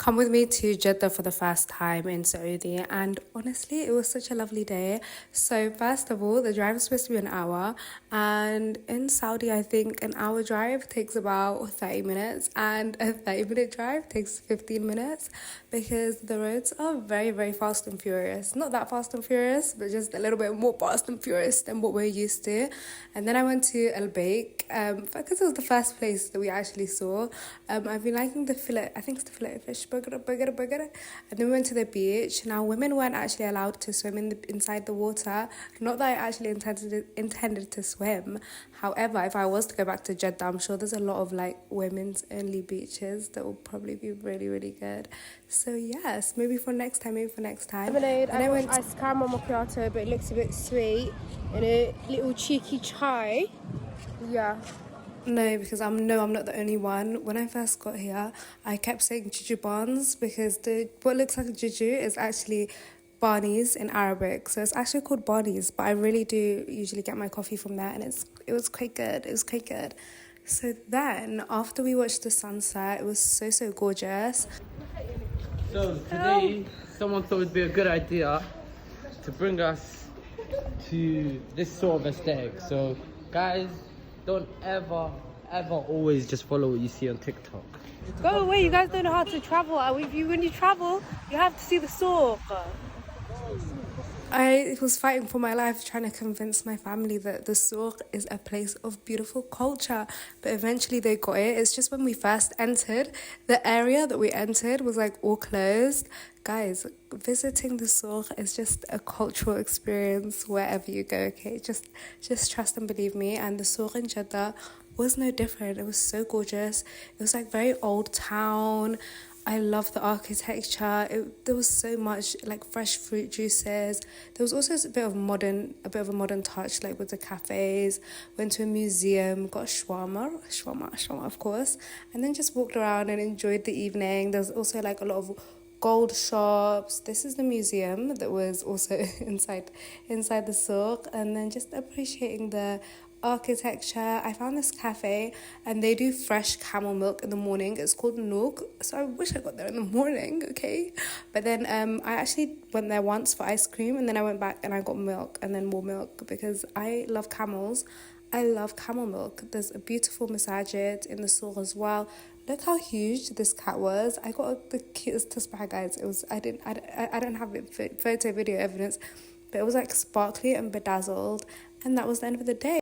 come with me to Jeddah for the first time in Saudi, and honestly, it was such a lovely day. So, first of all, the drive was supposed to be an hour, and in Saudi, I think an hour drive takes about 30 minutes, and a 30-minute drive takes 15 minutes because the roads are very, very fast and furious. Not that fast and furious, but just a little bit more fast and furious than what we're used to. And then I went to Al Baik because it was the first place that we actually saw. I've been liking the fillet, I think it's the fillet fish burger. And then we went to the beach. Now, women weren't actually allowed to swim inside the water. Not that I actually intended to swim. However, if I was to go back to Jeddah, I'm sure there's a lot of like women's only beaches that will probably be really, really good. So yes, maybe for next time. Lemonade, I went iced caramel macchiato, but it looks a bit sweet. And a little cheeky chai. Yeah. No, because I'm not the only one. When I first got here, I kept saying juju buns because what looks like a juju is actually barnies in Arabic. So it's actually called barnies, but I really do usually get my coffee from there, and it was quite good. It was quite good. So then, after we watched the sunset, it was so gorgeous. So today, someone thought it'd be a good idea to bring us to this sort of aesthetic. So guys, don't ever always just follow what you see on TikTok. Go away, you guys don't know how to travel. When you travel, you have to see the souk. I was fighting for my life trying to convince my family that the souk is a place of beautiful culture, but eventually they got it. It's just when we first entered, the area that we entered was like all closed. Guys, visiting the souk is just a cultural experience wherever you go, okay? Just trust and believe me. And the souk in Jeddah was no different. It was so gorgeous. It was like very old town. I love the architecture. There was so much like fresh fruit juices. There was also a bit of a modern touch, like with the cafes. Went to a museum, got shawarma of course, and then just walked around and enjoyed the evening. There was also like a lot of gold shops. This is the museum that was also inside the souk, and then just appreciating the architecture. I found this cafe and they do fresh camel milk in the morning. It's called Nook, so I wish I got there in the morning, okay? But then I actually went there once for ice cream, and then I went back and I got milk and then more milk because I love camels. I love camel milk. There's a beautiful masajid in the souk as well. Look how huge this cat was. I got the cutest tusbah, guys. It was I don't have photo video evidence, but it was like sparkly and bedazzled, and that was the end of the day.